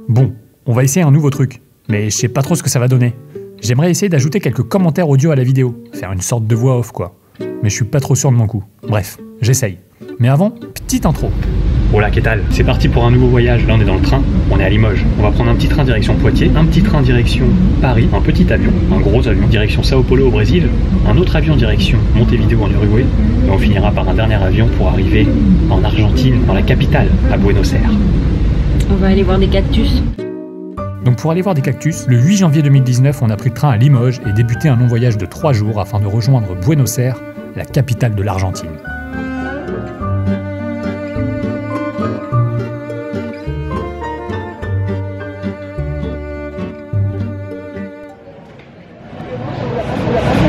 Bon, on va essayer un nouveau truc, mais je sais pas trop ce que ça va donner. J'aimerais essayer d'ajouter quelques commentaires audio à la vidéo, faire une sorte de voix off quoi. Mais je suis pas trop sûr de mon coup. Bref, j'essaye. Mais avant, petite intro. Oh là, qu'est-ce que c'est parti pour un nouveau voyage. Là, on est dans le train, on est à Limoges. On va prendre un petit train direction Poitiers, un petit train direction Paris, un petit avion, un gros avion direction Sao Paulo au Brésil, un autre avion direction Montevideo en Uruguay, et on finira par un dernier avion pour arriver en Argentine, dans la capitale, à Buenos Aires. On va aller voir des cactus. Donc pour aller voir des cactus, le 8 janvier 2019, on a pris le train à Limoges et débuté un long voyage de 3 jours afin de rejoindre Buenos Aires, la capitale de l'Argentine.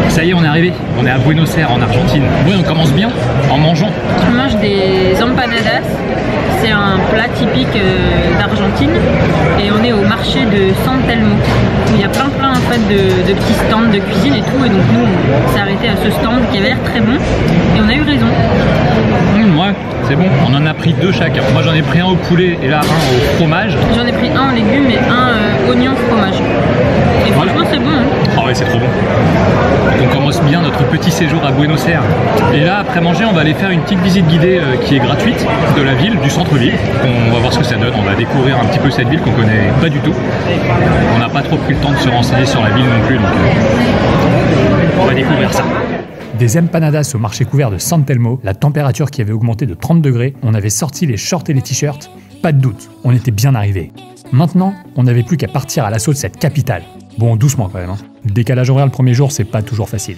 Ça y est, on est arrivé. On est à Buenos Aires en Argentine. Oui, on commence bien en mangeant. On mange des empanadas. C'est un plat typique d'Argentine et on est au marché de San Telmo. Il y a plein en fait de petits stands de cuisine et tout, et donc nous on s'est arrêté à ce stand qui avait l'air très bon et on a eu raison. Ouais, c'est bon. On en a pris 2 chacun. Moi j'en ai pris un au poulet et là un au fromage. J'en ai pris un en légumes et un oignon fromage. Et franchement c'est bon. Hein. Ah ouais, c'est trop bon. Donc on commence bien notre petit séjour à Buenos Aires. Et là, après manger, on va aller faire une petite visite guidée qui est gratuite de la ville, du centre-ville. On va voir ce que ça donne. On va découvrir un petit peu cette ville qu'on connaît pas du tout. On n'a pas trop pris le temps de se renseigner sur la ville non plus, donc on va découvrir ça. Des empanadas au marché couvert de San Telmo, la température qui avait augmenté de 30 degrés, on avait sorti les shorts et les t-shirts. Pas de doute, on était bien arrivés. Maintenant, on n'avait plus qu'à partir à l'assaut de cette capitale. Bon, doucement quand même. Hein. Le décalage horaire le premier jour, c'est pas toujours facile.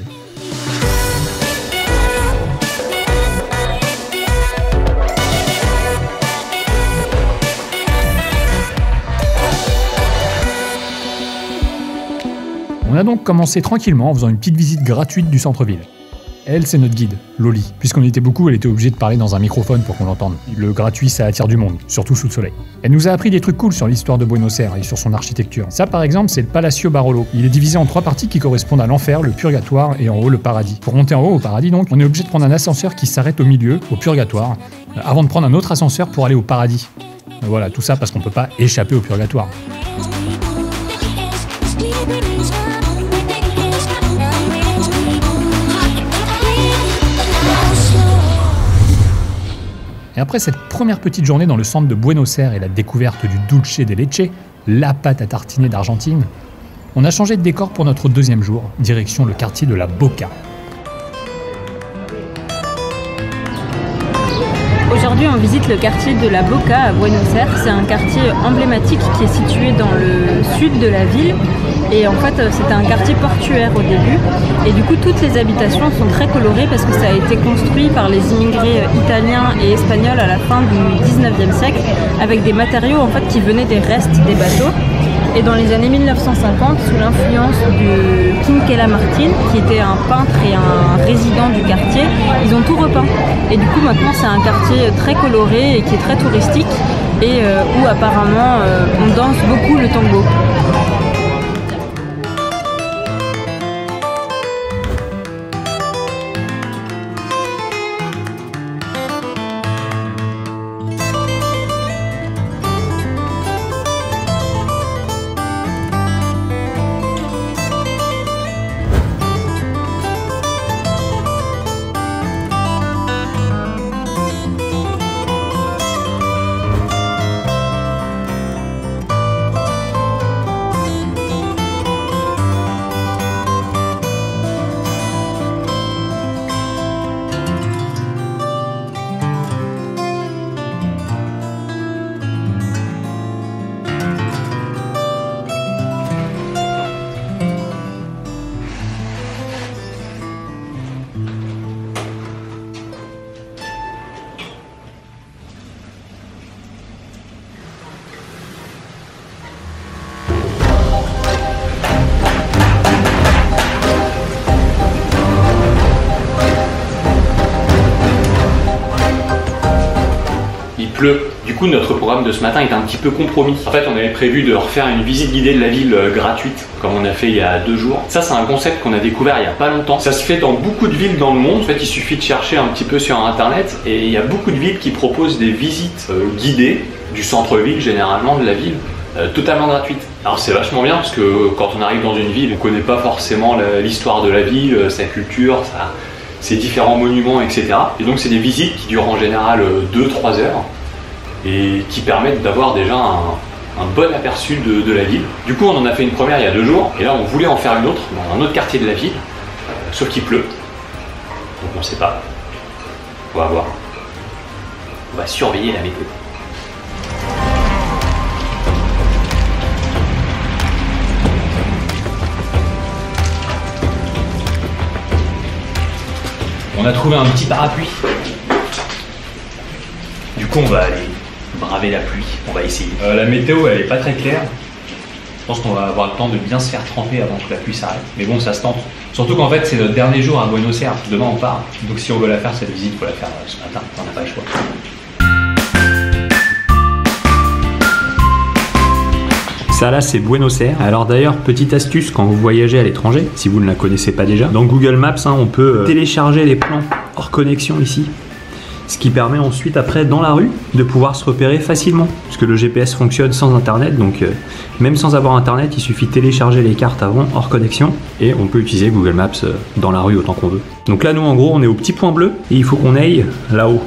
On a donc commencé tranquillement en faisant une petite visite gratuite du centre-ville. Elle, c'est notre guide, Loli. Puisqu'on était beaucoup, elle était obligée de parler dans un microphone pour qu'on l'entende. Le gratuit, ça attire du monde, surtout sous le soleil. Elle nous a appris des trucs cool sur l'histoire de Buenos Aires et sur son architecture. Ça, par exemple, c'est le Palacio Barolo. Il est divisé en 3 parties qui correspondent à l'enfer, le purgatoire et en haut le paradis. Pour monter en haut au paradis, donc, on est obligé de prendre un ascenseur qui s'arrête au milieu, au purgatoire, avant de prendre un autre ascenseur pour aller au paradis. Voilà, tout ça parce qu'on peut pas échapper au purgatoire. Et après cette première petite journée dans le centre de Buenos Aires et la découverte du dulce de leche, la pâte à tartiner d'Argentine, on a changé de décor pour notre 2e jour, direction le quartier de la Boca. Aujourd'hui, on visite le quartier de la Boca à Buenos Aires. C'est un quartier emblématique qui est situé dans le sud de la ville. Et en fait, c'était un quartier portuaire au début. Et du coup, toutes les habitations sont très colorées parce que ça a été construit par les immigrés italiens et espagnols à la fin du 19e siècle avec des matériaux en fait qui venaient des restes des bateaux. Et dans les années 1950, sous l'influence de Quinquela Martin, qui était un peintre et un résident du quartier, ils ont tout repeint. Et du coup, maintenant, c'est un quartier très coloré et qui est très touristique et où apparemment on danse beaucoup le tango. Du coup, notre programme de ce matin est un petit peu compromis. En fait, on avait prévu de refaire une visite guidée de la ville gratuite, comme on a fait il y a 2 jours. Ça, c'est un concept qu'on a découvert il y a pas longtemps. Ça se fait dans beaucoup de villes dans le monde. En fait, il suffit de chercher un petit peu sur Internet et il y a beaucoup de villes qui proposent des visites guidées du centre-ville, généralement de la ville, totalement gratuite. Alors c'est vachement bien parce que quand on arrive dans une ville, on ne connaît pas forcément l'histoire de la ville, sa culture, ses différents monuments, etc. Et donc c'est des visites qui durent en général 2-3 heures et qui permettent d'avoir déjà un bon aperçu de la ville. Du coup on en a fait une première il y a 2 jours et là on voulait en faire une autre dans un autre quartier de la ville, sauf qu'il pleut. Donc on ne sait pas. On va voir. On va surveiller la météo. On a trouvé un petit parapluie. Du coup, on va aller braver la pluie. On va essayer. La météo, elle est pas très claire. Je pense qu'on va avoir le temps de bien se faire tremper avant que la pluie s'arrête. Mais bon, ça se tente. Surtout qu'en fait, c'est notre dernier jour à Buenos Aires. Demain, on part. Donc si on veut la faire, cette visite, il faut la faire ce matin. On n'a pas le choix. Ça là c'est Buenos Aires. Alors d'ailleurs, petite astuce quand vous voyagez à l'étranger, si vous ne la connaissez pas déjà, dans Google Maps on peut télécharger les plans hors connexion ici. Ce qui permet ensuite après dans la rue de pouvoir se repérer facilement. Parce que le GPS fonctionne sans internet, donc même sans avoir internet, il suffit de télécharger les cartes avant hors connexion et on peut utiliser Google Maps dans la rue autant qu'on veut. Donc là nous en gros on est au petit point bleu et il faut qu'on aille là-haut.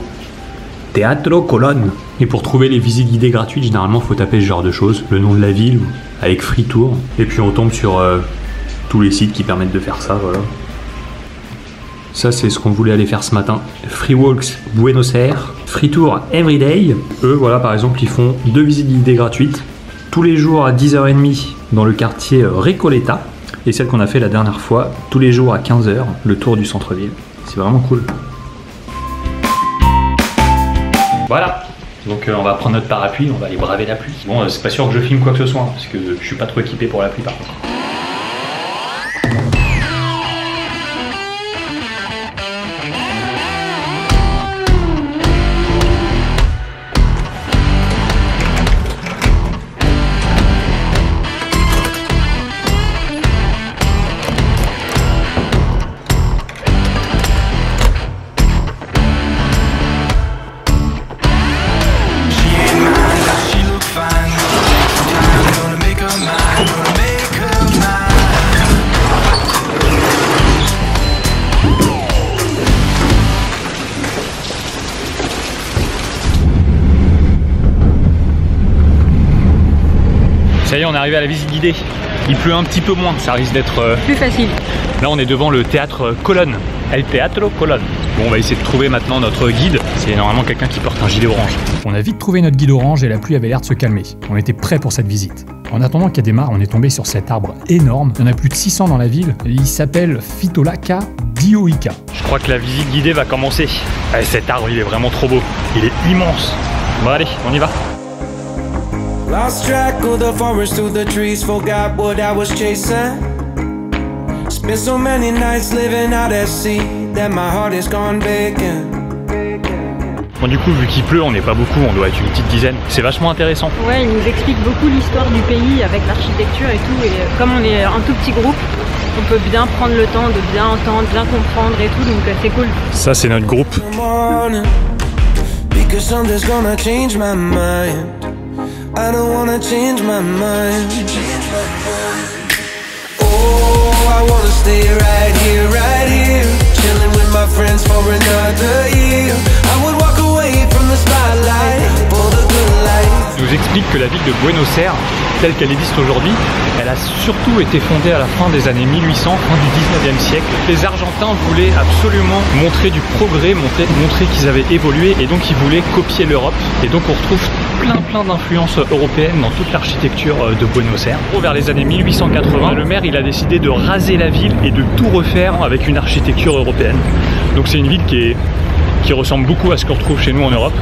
Teatro Colón. Et pour trouver les visites guidées gratuites, généralement il faut taper ce genre de choses, le nom de la ville avec Free Tour, et puis on tombe sur tous les sites qui permettent de faire ça, voilà. Ça c'est ce qu'on voulait aller faire ce matin. Free Walks Buenos Aires, Free Tour Everyday. Eux voilà par exemple ils font 2 visites guidées gratuites tous les jours à 10h30 dans le quartier Recoleta, et celle qu'on a fait la dernière fois tous les jours à 15h, le tour du centre-ville. C'est vraiment cool. Voilà. Donc on va prendre notre parapluie, on va aller braver la pluie. Bon, c'est pas sûr que je filme quoi que ce soit, parce que je suis pas trop équipé pour la pluie par contre. Ça y est, on est arrivé à la visite guidée. Il pleut un petit peu moins, ça risque d'être plus facile. Là, on est devant le théâtre Colón, El Teatro Colón. Bon, on va essayer de trouver maintenant notre guide. C'est normalement quelqu'un qui porte un gilet orange. On a vite trouvé notre guide orange et la pluie avait l'air de se calmer. On était prêts pour cette visite. En attendant qu'elle démarre, on est tombé sur cet arbre énorme. Il y en a plus de 600 dans la ville. Il s'appelle Phytolacca dioica. Je crois que la visite guidée va commencer. Allez, cet arbre, il est vraiment trop beau. Il est immense. Bon, allez, on y va. Lost track of the forest through the trees, forgot what I was chasing. Spent so many nights living out at sea that my heart is gone vacant. Bon, du coup, vu qu'il pleut, on n'est pas beaucoup, on doit être une petite dizaine. C'est vachement intéressant. Ouais, il nous explique beaucoup l'histoire du pays avec l'architecture et tout. Et comme on est un tout petit groupe, on peut bien prendre le temps de bien entendre, bien comprendre et tout, donc c'est cool. Ça, c'est notre groupe. I don't wanna change my mind. Oh, I wanna stay right here, chilling with my friends for another year. I would walk away from the spotlight for the good life. Il nous explique que la ville de Buenos Aires, telle qu'elle existe aujourd'hui, elle a surtout été fondée à la fin des années 1800, fin du 19e siècle. Les Argentins voulaient absolument montrer du progrès, montrer qu'ils avaient évolué, et donc ils voulaient copier l'Europe. Et donc on retrouve plein d'influences européennes dans toute l'architecture de Buenos Aires. Vers les années 1880, le maire il a décidé de raser la ville et de tout refaire avec une architecture européenne. Donc c'est une ville qui ressemble beaucoup à ce qu'on retrouve chez nous en Europe.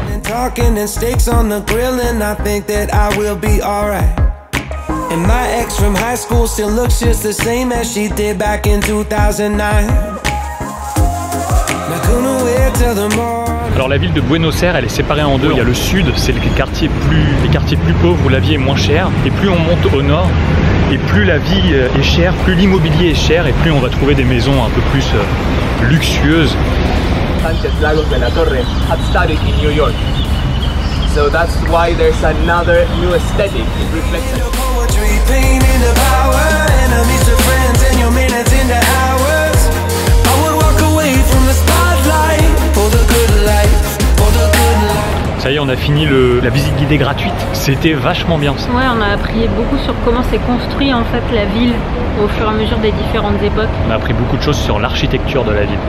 Alors la ville de Buenos Aires, elle est séparée en deux. Il y a le sud, c'est les quartiers plus pauvres où la vie est moins chère. Et plus on monte au nord, et plus la vie est chère, plus l'immobilier est cher, et plus on va trouver des maisons un peu plus luxueuses. Lagos de la Torre, Upstate in New York. So that's why there's another new aesthetic. It reflects it. Poetry, pain into power, enemies to friends, and your minutes into hours. I would walk away from the spotlight for the good life, for the good life. Ça y est, on a fini la visite guidée gratuite. C'était vachement bien. Ouais, on a appris beaucoup sur comment s'est construit en fait la ville au fur et à mesure des différentes époques. On a appris beaucoup de choses sur l'architecture de la ville.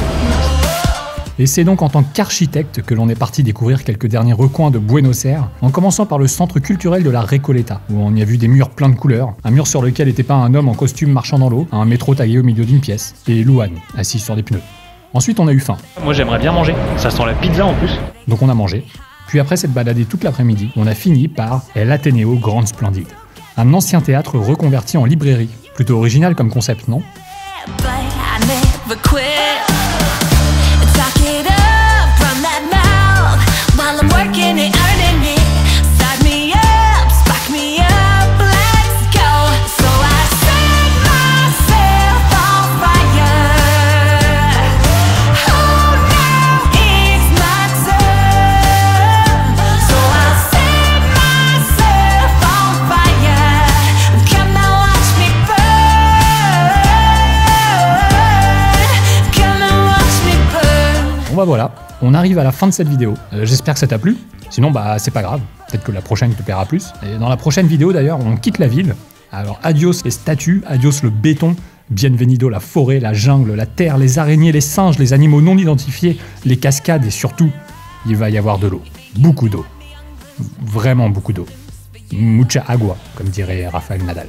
Et c'est donc en tant qu'architecte que l'on est parti découvrir quelques derniers recoins de Buenos Aires, en commençant par le centre culturel de la Recoleta, où on y a vu des murs pleins de couleurs, un mur sur lequel était peint un homme en costume marchant dans l'eau, un métro tagué au milieu d'une pièce, et Luan, assis sur des pneus. Ensuite on a eu faim. Moi j'aimerais bien manger, ça sent la pizza en plus. Donc on a mangé. Puis après s'être baladé toute l'après-midi, on a fini par El Ateneo Grande Splendide, un ancien théâtre reconverti en librairie. Plutôt original comme concept, non? Bon bah voilà, on arrive à la fin de cette vidéo. J'espère que ça t'a plu. Sinon bah c'est pas grave, peut-être que la prochaine te plaira plus. Et dans la prochaine vidéo d'ailleurs, on quitte la ville. Alors adios les statues, adios le béton, bienvenido la forêt, la jungle, la terre, les araignées, les singes, les animaux non identifiés, les cascades et surtout, il va y avoir de l'eau. Beaucoup d'eau. Vraiment beaucoup d'eau. Mucha agua, comme dirait Rafael Nadal.